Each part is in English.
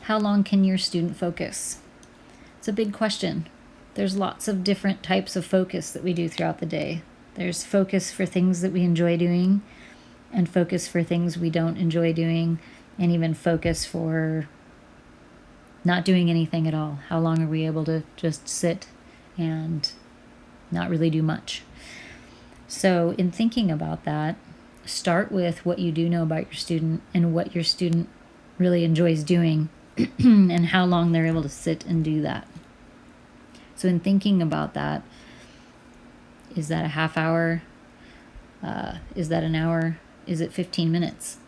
How long can your student focus? It's a big question. There's lots of different types of focus that we do throughout the day. There's focus for things that we enjoy doing, and focus for things we don't enjoy doing, and even focus for not doing anything at all. How long are we able to just sit and not really do much? So in thinking about that, start with what you do know about your student and what your student really enjoys doing and how long they're able to sit and do that. So in thinking about that, is that a half hour? Is that an hour? Is it 15 minutes?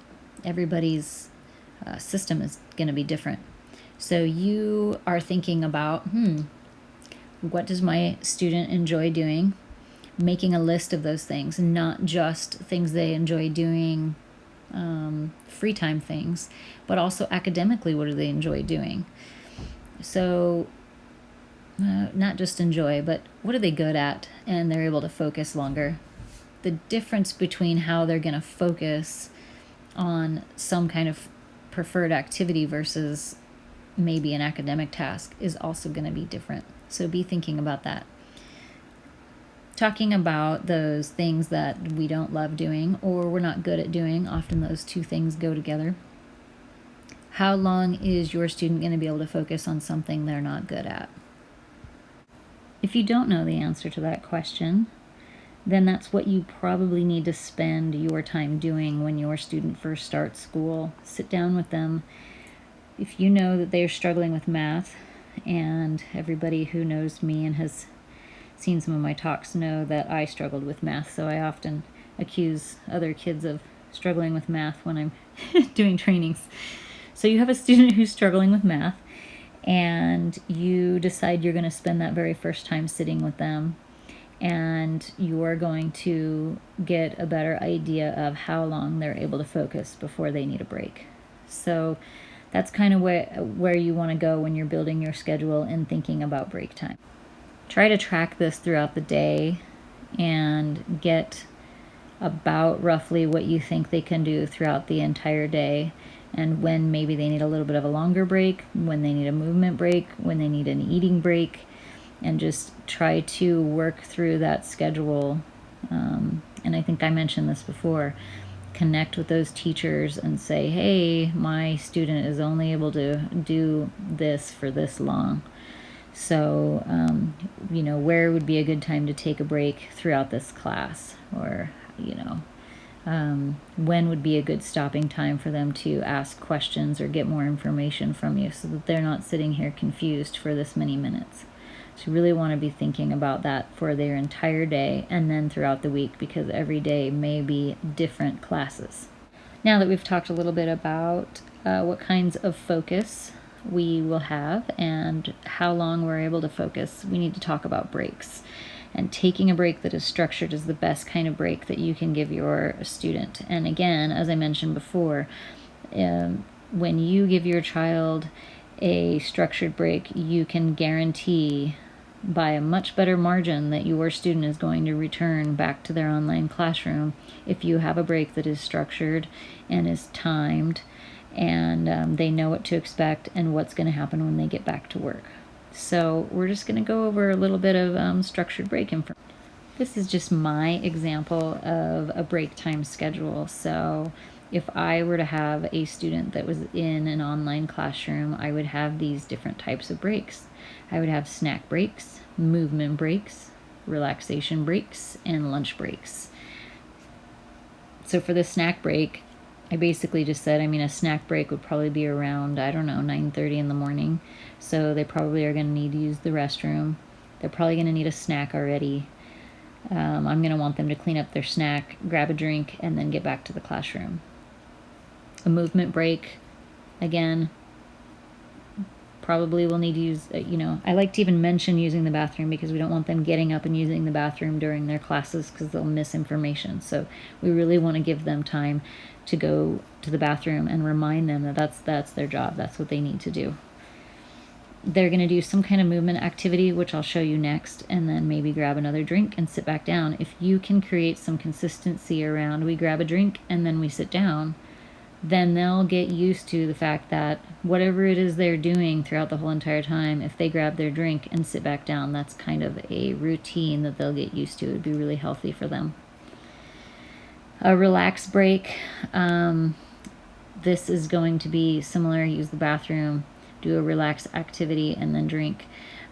Everybody's system is going to be different. So you are thinking about, what does my student enjoy doing? Making a list of those things, not just things they enjoy doing, free time things, but also academically, what do they enjoy doing? So not just enjoy, but what are they good at, and they're able to focus longer. The difference between how they're going to focus on some kind of preferred activity versus maybe an academic task is also going to be different. So be thinking about that. Talking about those things that we don't love doing or we're not good at doing, often those two things go together. How long is your student going to be able to focus on something they're not good at? If you don't know the answer to that question, then that's what you probably need to spend your time doing when your student first starts school. Sit down with them. If you know that they're struggling with math, and everybody who knows me and has seen some of my talks know that I struggled with math, so I often accuse other kids of struggling with math when I'm doing trainings. So you have a student who's struggling with math, and you decide you're going to spend that very first time sitting with them, and you're going to get a better idea of how long they're able to focus before they need a break. So that's kind of where you want to go when you're building your schedule and thinking about break time. Try to track this throughout the day and get about roughly what you think they can do throughout the entire day, and when maybe they need a little bit of a longer break, when they need a movement break, when they need an eating break, and just try to work through that schedule. And I think I mentioned this before. Connect with those teachers and say, hey, my student is only able to do this for this long. So, where would be a good time to take a break throughout this class? Or, when would be a good stopping time for them to ask questions or get more information from you so that they're not sitting here confused for this many minutes. So you really want to be thinking about that for their entire day and then throughout the week, because every day may be different classes. Now that we've talked a little bit about what kinds of focus we will have and how long we're able to focus, we need to talk about breaks. And taking a break that is structured is the best kind of break that you can give your student. And again, as I mentioned before, when you give your child a structured break, you can guarantee by a much better margin that your student is going to return back to their online classroom if you have a break that is structured and is timed, and they know what to expect and what's going to happen when they get back to work. So we're just going to go over a little bit of structured break information. This is just my example of a break time schedule. So if I were to have a student that was in an online classroom, I would have these different types of breaks. I would have snack breaks, movement breaks, relaxation breaks, and lunch breaks. So for the snack break, I basically just said, a snack break would probably be around, 9:30 in the morning. So they probably are going to need to use the restroom. They're probably going to need a snack already. I'm going to want them to clean up their snack, grab a drink, and then get back to the classroom. A movement break, again, probably will need to use, I like to even mention using the bathroom because we don't want them getting up and using the bathroom during their classes because they'll miss information. So we really want to give them time to go to the bathroom and remind them that that's their job. That's what they need to do. They're going to do some kind of movement activity, which I'll show you next, and then maybe grab another drink and sit back down. If you can create some consistency around we grab a drink and then we sit down, then they'll get used to the fact that whatever it is they're doing throughout the whole entire time, if they grab their drink and sit back down, that's kind of a routine that they'll get used to. It would be really healthy for them. A relax break. This is going to be similar. Use the bathroom, do a relaxed activity, and then drink.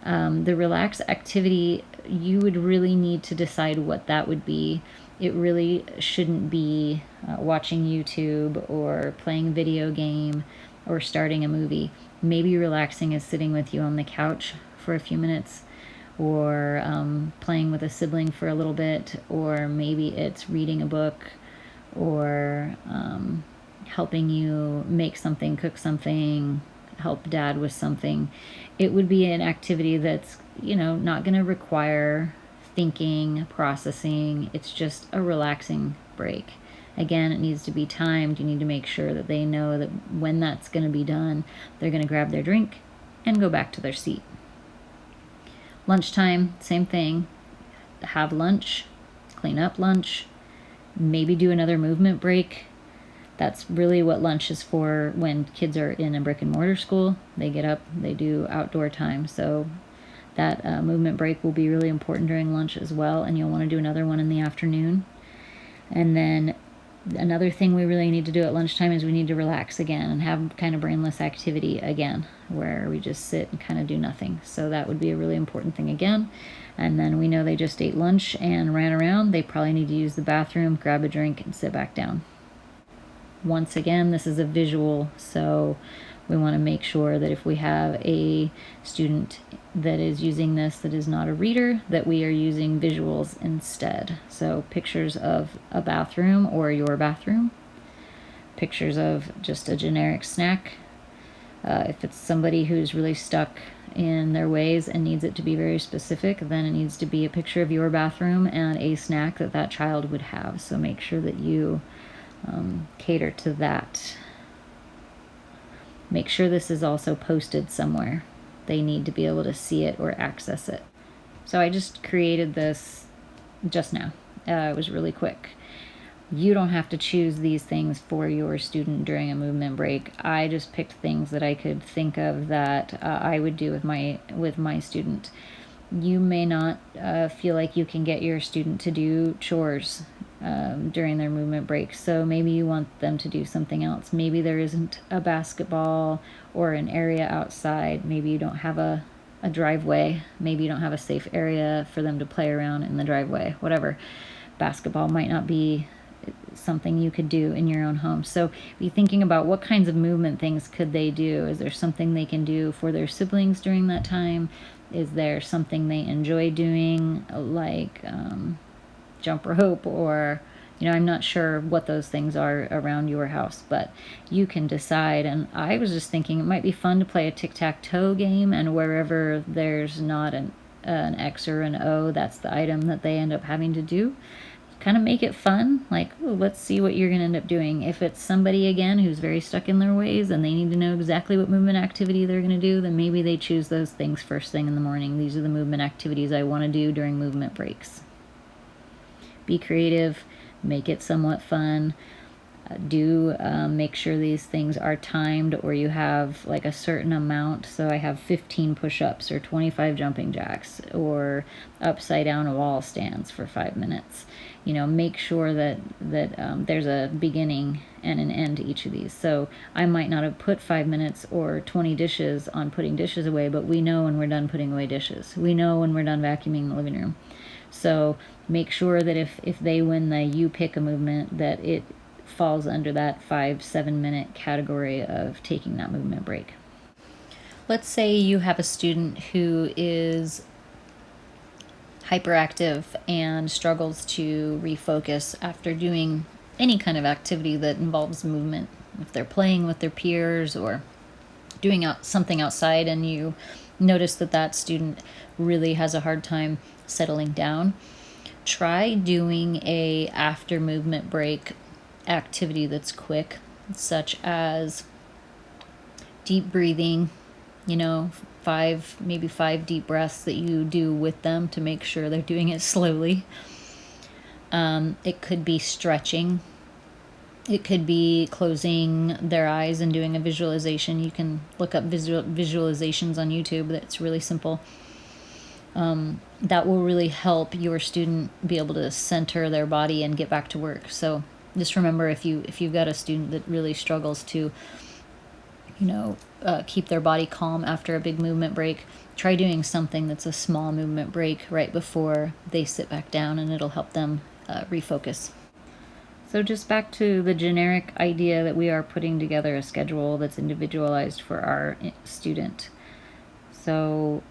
The relaxed activity, you would really need to decide what that would be. It really shouldn't be watching YouTube or playing a video game or starting a movie. Maybe relaxing is sitting with you on the couch for a few minutes, or playing with a sibling for a little bit, or maybe it's reading a book, or helping you make something, cook something, help dad with something. It would be an activity that's, not going to require thinking, processing. It's just a relaxing break. Again, it needs to be timed. You need to make sure that they know that when that's going to be done, they're going to grab their drink and go back to their seat. Lunchtime, same thing. Have lunch, clean up lunch, maybe do another movement break. That's really what lunch is for when kids are in a brick and mortar school. They get up, they do outdoor time. So that movement break will be really important during lunch as well, and you'll want to do another one in the afternoon. And then another thing we really need to do at lunchtime is we need to relax again and have kind of brainless activity again, where we just sit and kind of do nothing. So that would be a really important thing again. And then we know they just ate lunch and ran around. They probably need to use the bathroom, grab a drink, and sit back down. Once again, this is a visual, so we want to make sure that if we have a student that is using this that is not a reader, that we are using visuals instead. So pictures of a bathroom or your bathroom, pictures of just a generic snack. If it's somebody who's really stuck in their ways and needs it to be very specific, then it needs to be a picture of your bathroom and a snack that that child would have. So make sure that you cater to that. Make sure this is also posted somewhere. They need to be able to see it or access it. So I just created this just now. It was really quick. You don't have to choose these things for your student during a movement break. I just picked things that I could think of that I would do with my student. You may not feel like you can get your student to do chores during their movement break, so maybe you want them to do something else. Maybe there isn't a basketball or an area outside. Maybe you don't have a driveway. Maybe you don't have a safe area for them to play around in the driveway. Whatever. Basketball might not be something you could do in your own home. So be thinking about what kinds of movement things could they do. Is there something they can do for their siblings during that time? Is there something they enjoy doing, like jump rope, or I'm not sure what those things are around your house, but you can decide. And I was just thinking it might be fun to play a tic-tac-toe game, and wherever there's not an X or an O, that's the item that they end up having to do. Kind of make it fun, like, oh, let's see what you're going to end up doing. If it's somebody, again, who's very stuck in their ways and they need to know exactly what movement activity they're going to do, then maybe they choose those things first thing in the morning. These are the movement activities I want to do during movement breaks. Be creative, make it somewhat fun. Make sure these things are timed, or you have like a certain amount. So I have 15 push-ups or 25 jumping jacks or upside down wall stands for 5 minutes. Make sure that there's a beginning and an end to each of these. So I might not have put 5 minutes or 20 dishes on putting dishes away, but we know when we're done putting away dishes. We know when we're done vacuuming the living room. So make sure that if they win the you pick a movement, that it falls under that 5-7 minute category of taking that movement break. Let's say you have a student who is hyperactive and struggles to refocus after doing any kind of activity that involves movement. If they're playing with their peers or doing something outside, and you notice that student really has a hard time settling down, try doing a after movement break activity that's quick, such as deep breathing, 5 deep breaths that you do with them to make sure they're doing it slowly. It could be stretching. It could be closing their eyes and doing a visualization. You can look up visualizations on YouTube. That's really simple. That will really help your student be able to center their body and get back to work. So just remember, if you've got a student that really struggles to, keep their body calm after a big movement break, try doing something that's a small movement break right before they sit back down, and it'll help them refocus. So just back to the generic idea that we are putting together a schedule that's individualized for our student. So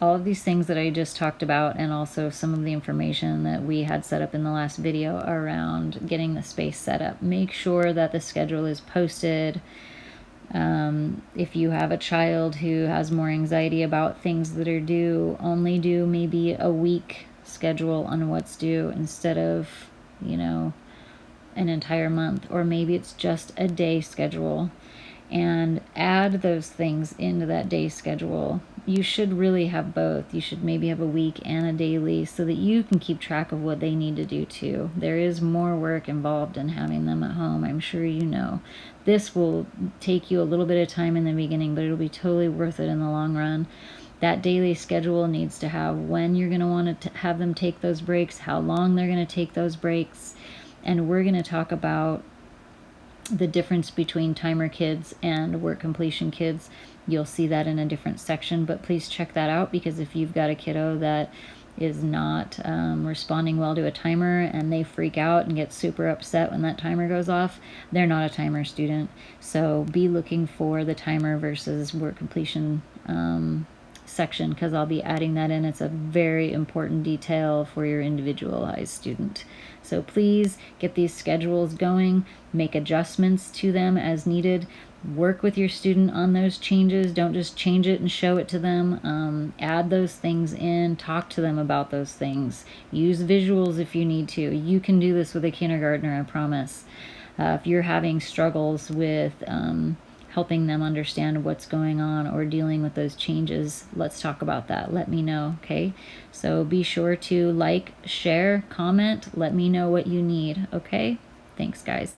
all of these things that I just talked about, and also some of the information that we had set up in the last video around getting the space set up. Make sure that the schedule is posted. If you have a child who has more anxiety about things that are due, only do maybe a week schedule on what's due instead of, an entire month, or maybe it's just a day schedule, and add those things into that day schedule. You should really have both. You should maybe have a week and a daily so that you can keep track of what they need to do too. There is more work involved in having them at home, I'm sure you know. This will take you a little bit of time in the beginning, but it'll be totally worth it in the long run. That daily schedule needs to have when you're going to want to have them take those breaks, how long they're going to take those breaks, and we're going to talk about the difference between timer kids and work completion kids. You'll see that in a different section, but please check that out, because if you've got a kiddo that is not responding well to a timer and they freak out and get super upset when that timer goes off, they're not a timer student. So be looking for the timer versus work completion section, because I'll be adding that in. It's a very important detail for your individualized student. So please get these schedules going, make adjustments to them as needed, work with your student on those changes. Don't just change it and show it to them. Add those things in, talk to them about those things, use visuals if you need to. You can do this with a kindergartner, I promise. If you're having struggles with helping them understand what's going on or dealing with those changes, let's talk about that. Let me know, okay? So be sure to like, share, comment, let me know what you need, okay? Thanks, guys.